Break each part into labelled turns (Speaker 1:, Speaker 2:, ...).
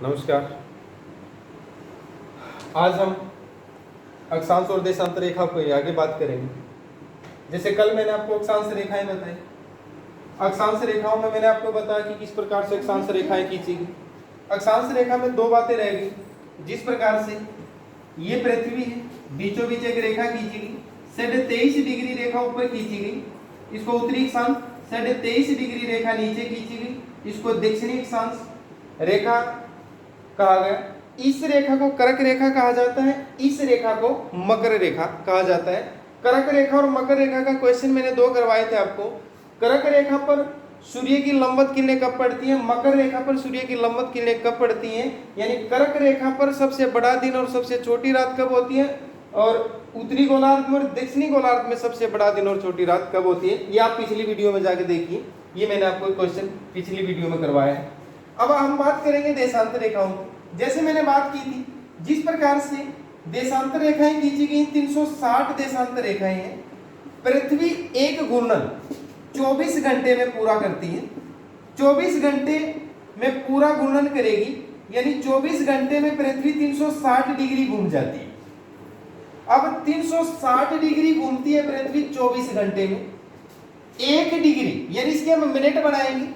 Speaker 1: नमस्कार। आज हम अक्षांश और देशांतर रेखा को आगे बात करेंगे। जैसे कल मैंने आपको अक्षांश रेखाएं बताई, अक्षांश रेखाओं में मैंने आपको बताया कि किस प्रकार से अक्षांश रेखाएं खींचेगी। अक्षांश रेखा में दो बातें रहेगी। जिस प्रकार से ये पृथ्वी है, बीचों बीच एक रेखा खींचेगी, 23.5 डिग्री रेखा ऊपर खींची गई, इसको उत्तरी अक्षांश, 23.5 डिग्री रेखा नीचे खींची गई, इसको दक्षिणी अक्षांश रेखा कहा गया। इस रेखा को कर्क रेखा कहा जाता है, इस रेखा को मकर रेखा कहा जाता है। कर्क रेखा और मकर रेखा का क्वेश्चन मैंने दो करवाए थे आपको। कर्क रेखा पर सूर्य की लंबवत किरणें कब पड़ती हैं, मकर रेखा पर सूर्य की लंबवत किरणें कब पड़ती हैं, यानी कर्क रेखा पर सबसे बड़ा दिन और सबसे छोटी रात कब होती है, और उत्तरी गोलार्ध में और दक्षिणी गोलार्ध में सबसे बड़ा दिन और छोटी रात कब होती है। ये आप पिछली वीडियो में जाके देखिए, ये मैंने आपको क्वेश्चन पिछली वीडियो में करवाया है। अब हम बात करेंगे देशांतर रेखाओं की। जैसे मैंने बात की थी, जिस प्रकार से देशांतर रेखाएं खींची गई, 360 देशांतर रेखाएं हैं। पृथ्वी एक घूर्णन 24 घंटे में पूरा करती है। 24 घंटे में पूरा घूर्णन करेगी, यानी 24 घंटे में पृथ्वी 360 डिग्री घूम जाती है। अब 360 डिग्री घूमती है पृथ्वी 24 घंटे में। 1 डिग्री यानी इसके हम मिनट बनाएंगे,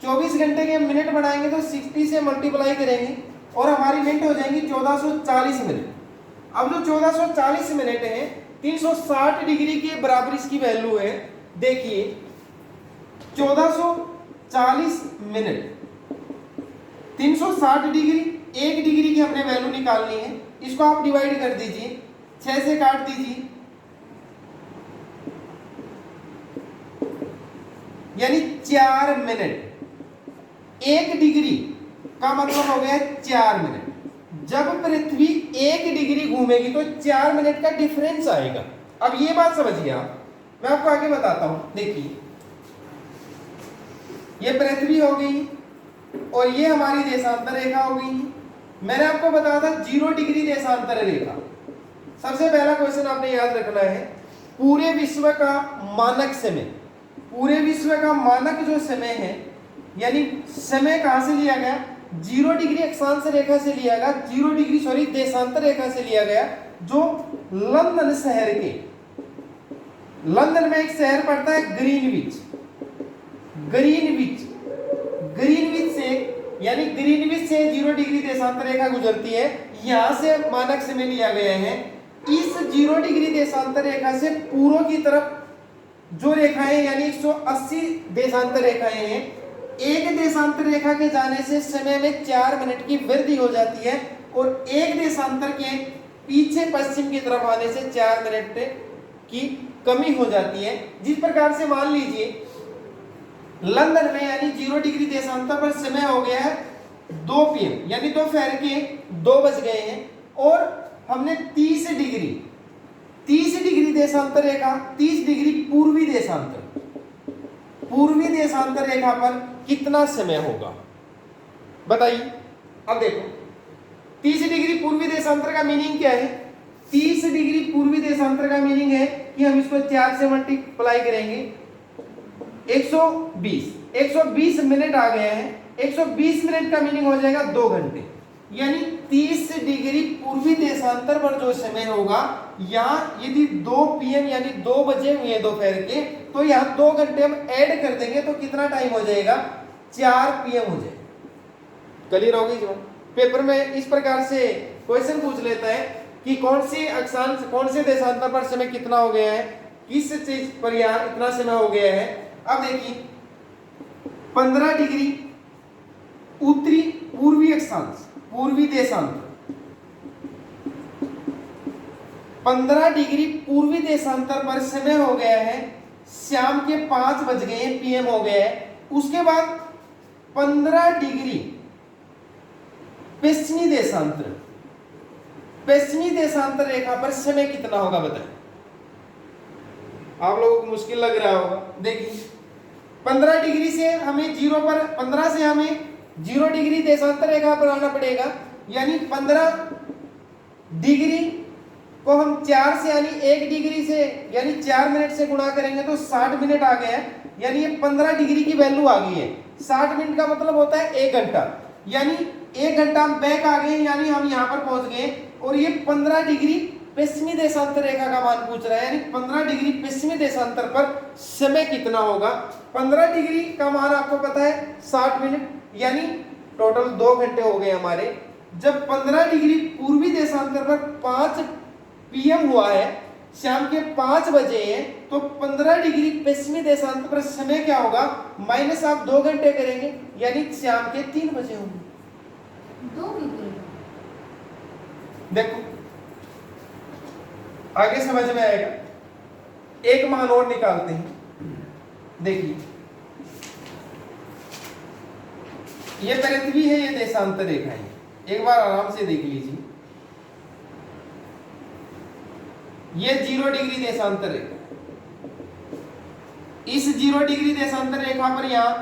Speaker 1: 24 घंटे के मिनट बनाएंगे तो 60 से मल्टीप्लाई करेंगे और हमारी मिनट हो जाएंगी 1440 मिनट। अब जो 1440 मिनट है, 360 डिग्री के बराबर इसकी वैल्यू है। देखिए 1440 मिनट, 360 डिग्री, 1 डिग्री की हमने वैल्यू निकालनी है। इसको आप डिवाइड कर दीजिए, 6 से काट दीजिए, यानी 4 मिनट। 1 डिग्री का मतलब हो गया 4 मिनट। जब पृथ्वी 1 डिग्री घूमेगी तो 4 मिनट का डिफरेंस आएगा। अब ये बात समझिए आप, मैं आपको आगे बताता हूं। देखिए ये पृथ्वी हो गई और ये हमारी देशांतर रेखा हो गई। मैंने आपको बताया था 0 डिग्री देशांतर रेखा। सबसे पहला क्वेश्चन आपने याद रखना है, पूरे विश्व का मानक समय, पूरे विश्व का मानक जो समय है, यानी समय कहां से लिया गया, 0 डिग्री अक्षांश रेखा से लिया गया, 0 डिग्री सॉरी देशांतर रेखा से लिया गया, जो लंदन शहर के, लंदन में एक शहर पड़ता है ग्रीनविच, ग्रीनविच, ग्रीनविच से, यानी ग्रीनविच से 0 डिग्री देशांतर रेखा गुजरती है। यहां से मानक समय लिया गया है। इस 0 डिग्री देशांतर रेखा से पूर्व की तरफ जो रेखाएं, यानी 180 देशांतर रेखाएं हैं, एक देशांतर रेखा के जाने से समय में 4 मिनट की वृद्धि हो जाती है और एक देशांतर के पीछे पश्चिम की तरफ आने से 4 मिनट की कमी हो जाती है। जिस प्रकार से मान लीजिए लंदन में, यानी 0 डिग्री देशांतर पर समय हो गया है 2 PM, यानी दोपहर के 2 बज गए हैं, और हमने 30 डिग्री देशांतर रेखा, 30 डिग्री पूर्वी देशांतर, पूर्वी देशांतर रेखा पर कितना समय होगा बताइए। अब देखो 30 डिग्री पूर्वी देशांतर का मीनिंग क्या है। 30 डिग्री पूर्वी देशांतर का मीनिंग है कि हम इसको 4 से मल्टीप्लाई करेंगे, 120 मिनट आ गए हैं। 120 मिनट का मीनिंग हो जाएगा 2 घंटे, यानी 30 डिग्री पूर्वी देशांतर पर जो समय होगा, यहाँ यदि 2 PM यानी 2 बजे हुए दोपहर के, तो यहाँ 2 घंटे हम ऐड कर देंगे तो कितना टाइम हो जाएगा, 4 PM हो जाएगा। क्लियर हो गई जो पेपर में इस प्रकार से क्वेश्चन पूछ लेता है कि कौन सी अक्षांश, कौन से देशांतर पर समय कितना हो गया है, किस चीज पर यहाँ इतना समय हो गया है। अब देखिए 15 डिग्री उत्तरी पूर्वी अक्षांश, पूर्वी देशांतर, 15 डिग्री पूर्वी देशांतर पर समय हो गया है शाम के 5 बज गए, PM हो गया है। उसके बाद 15 डिग्री पश्चिमी देशांतर, पश्चिमी देशांतर रेखा पर समय कितना होगा बताएं। आप लोगों को मुश्किल लग रहा होगा। देखिए 15 डिग्री से हमें 0 पर, 15 से हमें 0 डिग्री देशांतर रेखा पर आना पड़ेगा, यानी 15 डिग्री को हम 4 से, यानी 1 डिग्री से, यानी 4 मिनट से गुणा करेंगे तो 60 मिनट आ गया है, यानी ये 15 डिग्री की वैल्यू आ गई है। 60 मिनट का मतलब होता है 1 घंटा, यानी 1 घंटा हम बैक आ गए, यानी हम यहाँ पर पहुंच गए और ये 15 डिग्री पश्चिमी देशांतर रेखा का मान पूछ रहा है, यानी 15 डिग्री पश्चिमी देशांतर पर समय कितना होगा। 15 डिग्री का मान आपको पता है 60 मिनट, यानी टोटल 2 घंटे हो गए हमारे। जब 15 डिग्री पूर्वी देशांतर पर 5 PM हुआ है, शाम के 5 बजे हैं, तो 15 डिग्री पश्चिमी देशांतर पर समय क्या होगा, माइनस आप 2 घंटे करेंगे, यानी शाम के 3 बजे होंगे। देखो आगे समझ में आएगा। एक मान और निकालते हैं। देखिए ये पृथ्वी है, ये देशांतर रेखा है। एक बार आराम से देख लीजिए, ये 0 डिग्री देशांतर रेखा, इस 0 डिग्री देशांतर रेखा पर यहां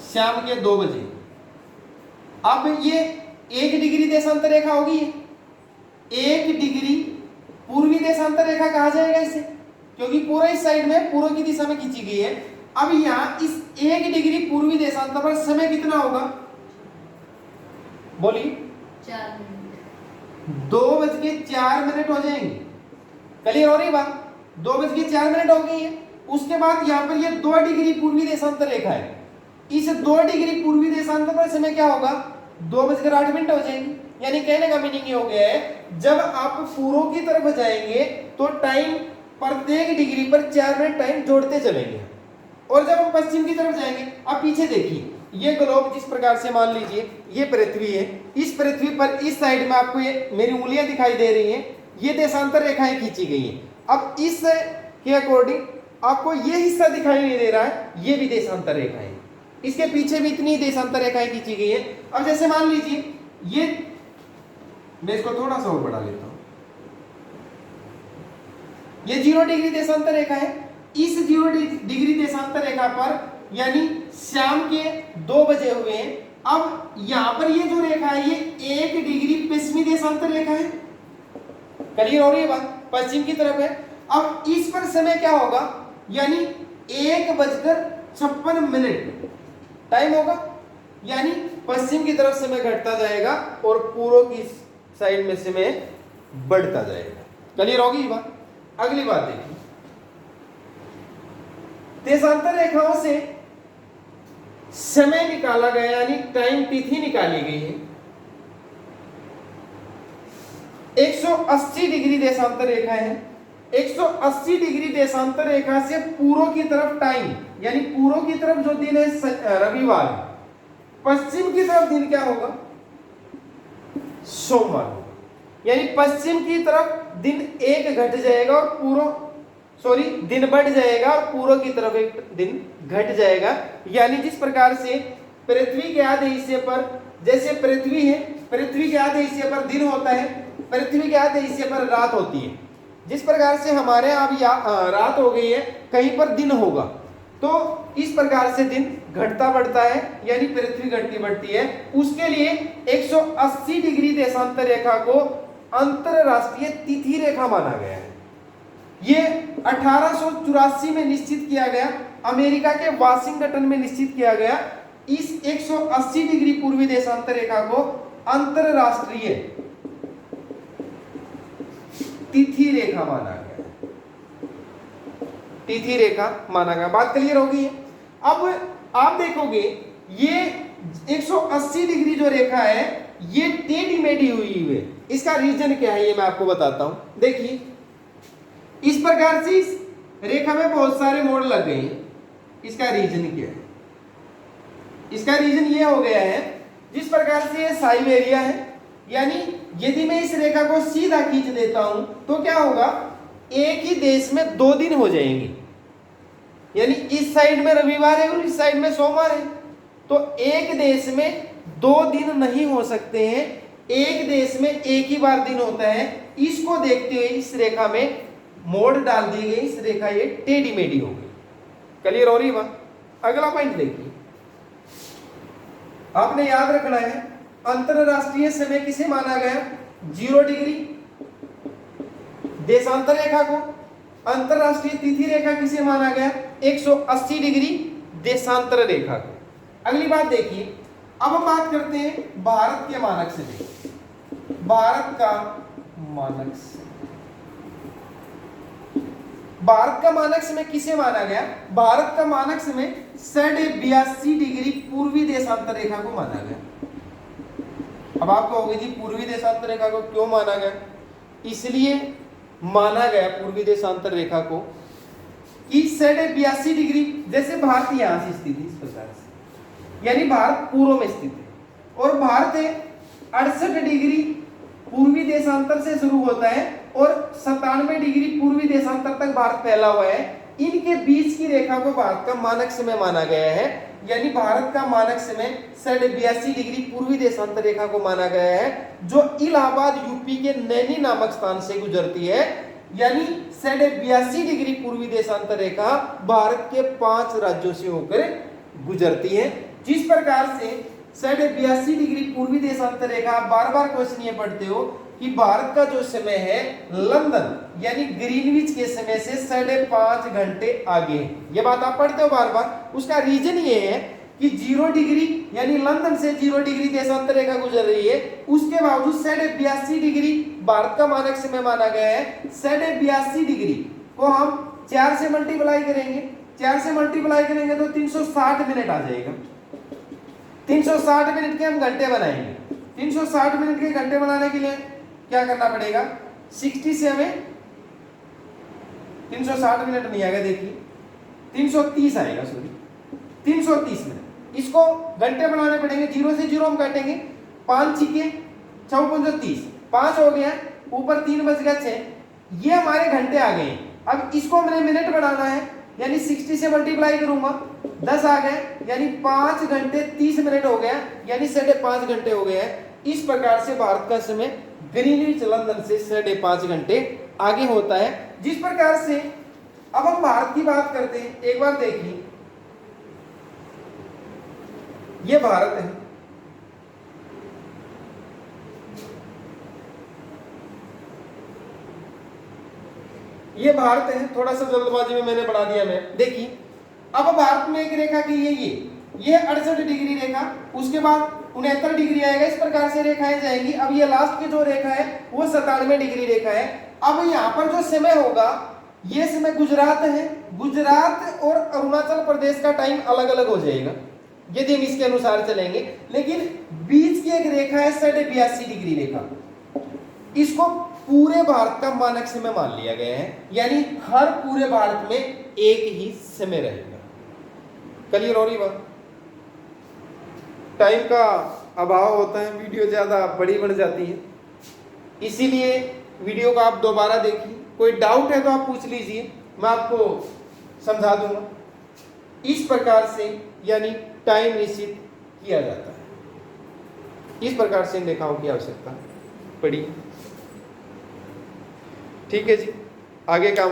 Speaker 1: शाम के 2 बजे। अब ये 1 डिग्री देशांतर रेखा होगी, 1 डिग्री पूर्वी देशांतर रेखा कहा जाएगा इसे, क्योंकि पूरा इस साइड में पूर्व की दिशा में खींची गई है। अब यहां इस 1 डिग्री पूर्वी देशांतर पर समय कितना होगा, बोलिए
Speaker 2: 4 मिनट।
Speaker 1: 2:04 हो जाएंगे। क्लियर हो रही बात, 2:04 हो गई है। उसके बाद यहाँ पर ये 2 डिग्री पूर्वी देशांतर रेखा है, इस 2 डिग्री पूर्वी देशांतर पर समय क्या होगा, 2:08 हो जाएंगे। यानी कहने का मीनिंग ये हो गया है, जब आप पूर्व की तरफ जाएंगे तो टाइम प्रत्येक डिग्री पर 4 मिनट टाइम जोड़ते चलेंगे, और जब हम पश्चिम की तरफ जाएंगे, आप पीछे देखिए, ये ग्लोब जिस प्रकार से मान लीजिए ये पृथ्वी है, इस पृथ्वी पर इस साइड में आपको ये मेरी उंगलियां दिखाई दे रही हैं, ये देशांतर रेखाएं खींची गई हैं। अब इस के अकॉर्डिंग आपको ये हिस्सा दिखाई नहीं दे रहा है, ये भी देशांतर रेखाएं, इसके पीछे भी इतनी देशांतर रेखाएं खींची गई है। अब जैसे मान लीजिए ये, मैं इसको थोड़ा सा और बढ़ा लेता हूं, ये 0 डिग्री देशांतर रेखा है, इस 0 डिग्री देशांतर रेखा पर यानी शाम के 2 बजे हुए हैं। अब यहां पर ये जो रेखा है ये 1 डिग्री पश्चिमी देशांतर रेखा है। क्लियर हो रही है बात, पश्चिम की तरफ है। अब इस पर समय क्या होगा, यानी 1:56 टाइम होगा, यानी पश्चिम की तरफ समय घटता जाएगा और पूर्व की साइड में समय बढ़ता जाएगा। क्लियर होगी बात। अगली बात देखिए, देशांतर रेखाओं से समय निकाला गया, यानी टाइम तिथि निकाली गई है। 180 डिग्री देशांतर रेखा है, 180 डिग्री देशांतर रेखा से पूर्व की तरफ टाइम, यानी पूर्व की तरफ जो दिन है रविवार, पश्चिम की तरफ दिन क्या होगा, सोमवार होगा। यानी पश्चिम की तरफ दिन 1 घट जाएगा और दिन बढ़ जाएगा और पूर्व की तरफ 1 दिन घट जाएगा। यानी जिस प्रकार से पृथ्वी के आधे हिस्से पर, जैसे पृथ्वी है, पृथ्वी के आधे हिस्से पर दिन होता है, पृथ्वी के आधे हिस्से पर रात होती है, जिस प्रकार से हमारे यहाँ रात हो गई है, कहीं पर दिन होगा, तो इस प्रकार से दिन घटता बढ़ता है, यानी पृथ्वी घटती बढ़ती है। उसके लिए 180 डिग्री देशांतर रेखा को अंतरराष्ट्रीय तिथि रेखा माना गया है। ये 1884 में निश्चित किया गया, अमेरिका के वाशिंगटन में निश्चित किया गया। इस 180 डिग्री पूर्वी देशांतर रेखा को अंतरराष्ट्रीय तिथि रेखा माना गया, तिथि रेखा माना गया। बात क्लियर हो गई है। अब आप देखोगे ये 180 डिग्री जो रेखा है ये टेढ़ी मेढ़ी हुई है। इसका रीजन क्या है ये मैं आपको बताता हूं। देखिए इस प्रकार से इस रेखा में बहुत सारे मोड़ लग गए हैं। इसका रीजन क्या है, इसका रीजन ये हो गया है, जिस प्रकार से ये साइबेरिया है, यानी यदि मैं इस रेखा को सीधा खींच देता हूं तो क्या होगा, एक ही देश में 2 दिन हो जाएंगे। यानी इस साइड में रविवार है और इस साइड में सोमवार है, तो एक देश में 2 दिन नहीं हो सकते हैं, एक देश में एक ही बार दिन होता है। इसको देखते हुए इस रेखा में मोड़ डाल दी गई, इस रेखा ये टेढ़ी मेढ़ी हो गई। क्लियर हो रही है बात। अगला पॉइंट देखिए, आपने याद रखना है अंतरराष्ट्रीय समय किसे माना गया, 0 डिग्री देशांतर रेखा को। अंतरराष्ट्रीय तिथि रेखा किसे माना गया, 180 डिग्री देशांतर रेखा को। अगली बात देखिए, अब हम बात करते हैं भारत के मानक समय। भारत का मानक समय, भारत का मानक समय किसे माना गया? भारत का मानक समय 82 डिग्री पूर्वी देशांतर रेखा को माना गया। अब आप कहोगे जी पूर्वी देशांतर रेखा को क्यों माना गया? इसलिए माना गया पूर्वी देशांतर रेखा को कि 82 डिग्री, जैसे भारत यहां से स्थित है इस प्रकार से, यानी भारत पूर्व में स्थित है और भारत 68 डिग्री पूर्वी देशांतर से शुरू होता है और 97 डिग्री पूर्वी देशांतर तक भारत फैला हुआ है। इनके बीच की रेखा को भारत का मानक समय माना गया है, यानी भारत का मानक समय 82 डिग्री पूर्वी देशांतर रेखा को माना गया है, जो इलाहाबाद यूपी के नैनी नामक स्थान से गुजरती है। यानी 82 डिग्री पूर्वी देशांतर रेखा भारत के 5 राज्यों से होकर गुजरती है। जिस प्रकार से 82 डिग्री पूर्वी देशांतर रेखा, आप बार बार क्वेश्चन ये पढ़ते हो कि भारत का जो समय है लंदन यानी ग्रीनविच के समय से 5.5 घंटे आगे है। ये बात आप पढ़ते हो बार बार। उसका रीजन ये है कि 0 डिग्री यानी लंदन से 0 डिग्री देशांतर रेखा गुजर रही है, उसके बावजूद 82 डिग्री भारत का मानक समय माना गया है। 82 डिग्री को हम 4 से मल्टीप्लाई करेंगे, 4 से मल्टीप्लाई करेंगे तो 360 मिनट आ जाएगा। 360 मिनट के हम घंटे बनाएंगे। 360 मिनट के घंटे बनाने के लिए क्या करना पड़ेगा? 60 से हमें 360 मिनट नहीं आएगा, देखिए 330 आएगा, सॉरी 330 मिनट। इसको घंटे बनाने पड़ेंगे, 0 से 0 हम काटेंगे, 5 छिके 4 5 हो गया, ऊपर 3 बच गया 6, ये हमारे घंटे आ गए। अब इसको मैंने मिनट बढ़ाना है, यानी 60 से मल्टीप्लाई करूंगा, 10 आ गए, यानी 5 घंटे 30 मिनट हो गया, यानी 5.5 घंटे हो गए हैं। इस प्रकार से भारत का समय ग्रीनविच लंदन से 5.5 घंटे आगे होता है। जिस प्रकार से अब हम भारत की बात करते हैं, एक बार देखिए, ये भारत है, ये भारत है। थोड़ा सा जल्दबाजी में मैंने बढ़ा दिया मैं, देखिए अब भारत में एक रेखा की है, ये 68 डिग्री रेखा, उसके बाद 69 डिग्री आएगा, इस प्रकार से रेखाएं जाएंगी। अब ये लास्ट की जो रेखा है वो 97 डिग्री रेखा है। अब यहाँ पर जो समय होगा, ये समय गुजरात है, गुजरात और अरुणाचल प्रदेश का टाइम अलग अलग हो जाएगा यदि हम इसके अनुसार चलेंगे। लेकिन बीच की एक रेखा है 82 डिग्री रेखा, इसको पूरे भारत का मानक समय मान लिया गया है, यानी हर पूरे भारत में एक ही समय रहेगा। क्लियर हो रही बात? टाइम का अभाव होता है, वीडियो ज्यादा बड़ी बन जाती है, इसीलिए वीडियो को आप दोबारा देखिए। कोई डाउट है तो आप पूछ लीजिए, मैं आपको समझा दूंगा। इस प्रकार से यानी टाइम निश्चित किया जाता है। इस प्रकार से इन रेखाओं की आवश्यकता पड़ी। ठीक है जी, आगे काम